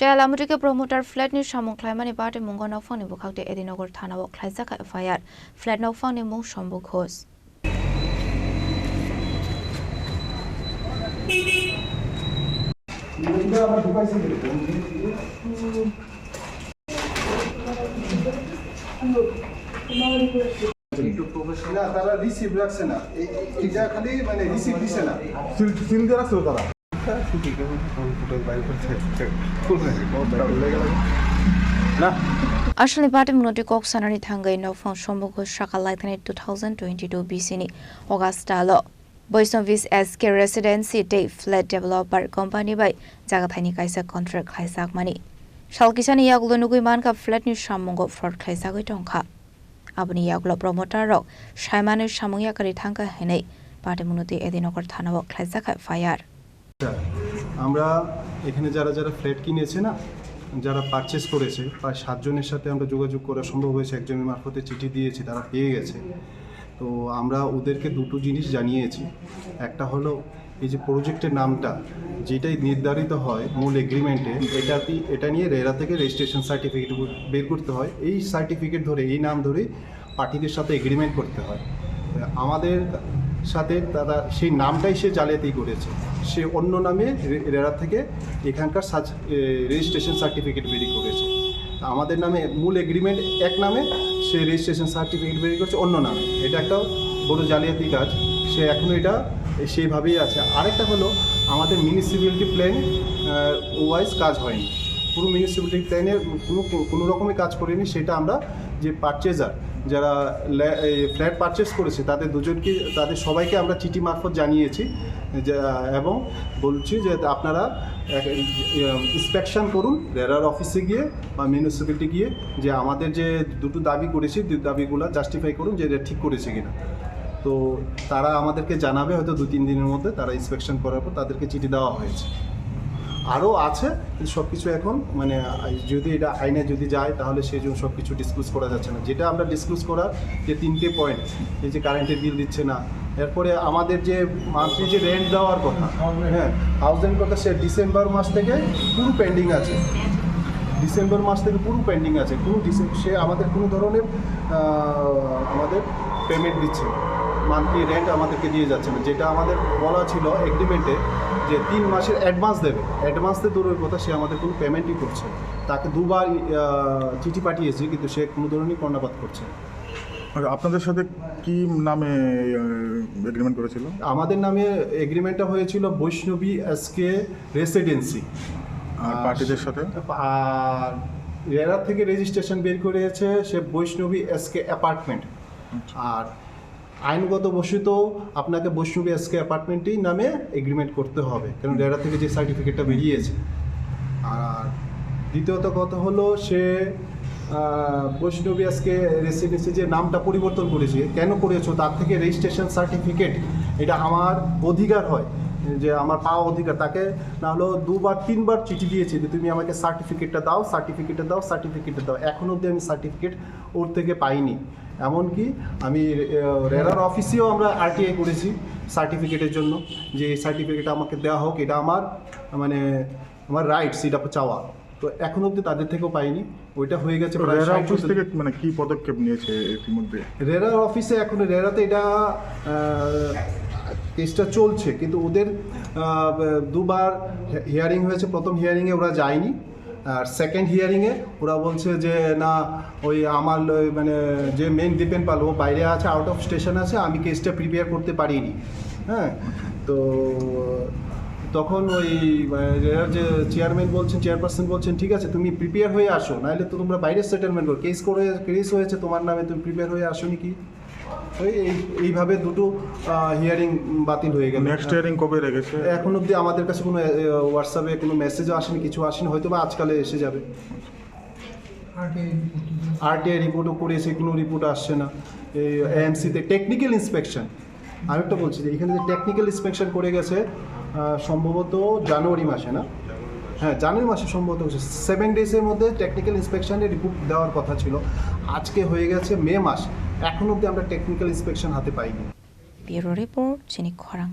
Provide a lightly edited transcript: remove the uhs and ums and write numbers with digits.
Chalamudike promoter flat ni samung claimani party mungon of phone bukakte Edinogor Thana of Klaisaka FIR flat no phone in Mung Shambuk host. তারা receive রাখছে না এটা খালি মানে receive দিছে না seal দিয়ে রাখছে তারা Ashley party munoti kok sanani thangai no phone Shambuk host Shakalai 2022 BC August alo Boysovis SK Residency Day Flat Developer Company by Jagathani Kaisa contract Kaisak money. Shalkisani Yaglunugui Manka flat new Shamungo for Kaisagui Tonka. Abni Yaglo promoter rock, Shaimanu Shamuya Tanka Hene, Party Munuti Edinogor Thana Kaisaka fire. আমরা এখানে যারা যারা flat কিনেছে না যারা purchase করেছে প্রায় 7 জনের সাথে আমরা যোগাযোগ করা সম্ভব হয়েছে একজনের মারফতে চিঠি দিয়েছি তারা পেয়ে গেছে তো আমরা ওদেরকে দুটো জিনিস জানিয়েছি একটা হলো এই যে প্রজেক্টের নামটা যেটাই নির্ধারিত হয় মূল এগ্রিমেন্টে এটা নিয়ে রেরা থেকে রেজিস্ট্রেশন সার্টিফিকেট বের করতে হয় এই সার্টিফিকেট ধরে এই নাম ধরে পার্টিদের সাথে এগ্রিমেন্ট করতে হয় আমাদের সাথে তারা সেই নামটাই সে জালিয়াতি করেছে সে অন্য নামে রেরা থেকে এখানকার রেজিস্ট্রেশন সার্টিফিকেট বের করেছে আমাদের নামে মূল এগ্রিমেন্ট এক নামে সে রেজিস্ট্রেশন সার্টিফিকেট বের করেছে অন্য নামে এটা একটা বড় জালিয়াতি কাজ সে এখনও এটা সেইভাবেই আছে আরেকটা হলো আমাদের মিউনিসিপ্যালিটি প্ল্যান ওয়াইজ কাজ হয়নি পুরো মিউনিসিপ্যালিটি প্ল্যানের কোনো রকমের কাজ করেনি সেটা আমরা যে পারচেজার যারা ফ্ল্যাট পারচেজ করেছে তাদের সবাইকে আমরা চিঠি মারফত জানিয়েছি এবং বলছি যে আপনারা ইন্সপেকশন করুন রেরার অফিসে গিয়ে বা মিউনিসিপ্যালিটি গিয়ে যে আমাদের যে দুটো দাবি করেছি দাবিগুলো জাস্টিফাই করুন যে এটা ঠিক করেছে কিনা তো তারা আমাদেরকে জানাবে হয়তো 2-3 দিনের মধ্যে তারা ইন্সপেকশন করার পর তাদেরকে চিঠি দেওয়া হয়েছে আরও আছে কিন্তু সব কিছু এখন মানে যদি এটা আইনে যদি যায় তাহলে সেই জন্য সব কিছু ডিসক্লোজ করা যাচ্ছে না যেটা আমরা ডিসক্লোজ করার যে 3টে পয়েন্ট এই যে কারেন্টের বিল দিচ্ছে না এরপরে আমাদের যে মান্থলি যে রেন্ট দেওয়ার কথা হ্যাঁ হাউস রেন্ট কথা সে ডিসেম্বর মাস থেকে পুরো পেন্ডিং আছে সে আমাদের কোনো ধরনের আমাদের পেমেন্ট দিচ্ছে মান্থলি রেন্ট আমাদেরকে দিয়ে যাচ্ছে না যেটা আমাদের বলা ছিল এগ্রিমেন্টে যে 3 মাসের অ্যাডভান্স দেবে অ্যাডভান্সে দূরের কথা সে আমাদের কোনো পেমেন্টই করছে তাকে দুবার চিঠি পাঠিয়েছি কিন্তু সে কোনো ধরনের কর্ণপাত করছে আপনাদের সাথে কি নামে এগ্রিমেন্ট করেছিল আমাদের নামে এগ্রিমেন্টটা হয়েছিল বৈষ্ণবী এসকে রেসিডেন্সি আর পার্টিদের সাথে আর রেরা থেকে রেজিস্ট্রেশন বের করেছে সে বৈষ্ণবী এসকে অ্যাপার্টমেন্ট আর আইনগত বশত আপনাকে বৈষ্ণবী এসকে অ্যাপার্টমেন্টেই নামে এগ্রিমেন্ট করতে হবে কারণ রেরা থেকে যে সার্টিফিকেটটা বেরিয়েছে আর দ্বিতীয়ত কথা হলো সে বৈষ্ণবী এসকে রেসিডেন্সি যে নামটা পরিবর্তন করেছে কেন করেছো তার থেকে রেজিস্ট্রেশন সার্টিফিকেট এটা আমার অধিকার হয় যে আমার পাওয়া অধিকার তাকে না হলো 2-3বার চিঠি দিয়েছি যে তুমি আমাকে সার্টিফিকেটটা দাও এখন অবধি আমি সার্টিফিকেট ওর থেকে পাইনি এমনকি আমি রেরার অফিসেও আমরা আরটিআই করেছি সার্টিফিকেটের জন্য যে এই সার্টিফিকেটটা আমাকে দেওয়া হোক এটা আমার মানে আমার রাইটস এটা চাওয়া তো এখন অবধি তাদের থেকেও পাইনি ওইটা হয়ে গেছে রেরা অফিস থেকে মানে কি পদক্ষেপ নিয়েছে ইতিমধ্যে রেরার অফিসে এখন রেরাতে এটা কেসটা চলছে কিন্তু ওদের 2বার হিয়ারিং হয়েছে প্রথম হিয়ারিংয়ে ওরা যায়নি আর সেকেন্ড হিয়ারিংয়ে ওরা বলছে যে না ওই আমার মানে যে মেন ডিপেন্ড পাল ও বাইরে আছে আউট অফ স্টেশন আছে আমি কেসটা প্রিপেয়ার করতে পারিনি হ্যাঁ তো তখন ওই যে চেয়ারপারসন বলছেন ঠিক আছে তুমি প্রিপেয়ার হয়ে আসো নাহলে তো তোমরা বাইরে সেটেলমেন্ট করো কেস হয়েছে তোমার নামে তুমি প্রিপেয়ার হয়ে আসোনি কি এইভাবে দুটো হিয়ারিং বাতিল হয়ে গেল নেক্সট হিয়ারিং কবে রেখেছে এখন অবধি আমাদের কাছে কোনো হোয়াটসঅ্যাপে কোনো মেসেজও আসেনি কিছু আসেনি হয়তো বা আজকালে এসে যাবে আরটিআই রিপোর্টও করেছে কোনো রিপোর্ট আসছে না এই এএমসিতে টেকনিক্যাল ইন্সপেকশন আরেকটা বলছি যে এখানে যে টেকনিক্যাল ইন্সপেকশন করে গেছে সম্ভবত জানুয়ারি মাসে না হ্যাঁ জানুয়ারি মাসে সম্ভবত 7 ডেজের মধ্যে টেকনিক্যাল ইন্সপেকশনের রিপোর্ট দেওয়ার কথা ছিল আজকে হয়ে গেছে মে মাস এখন অবধি আমরা টেকনিক্যাল ইন্সপেকশন হাতে পাইনি ব্যুরো রিপোর্ট চিনি খরাং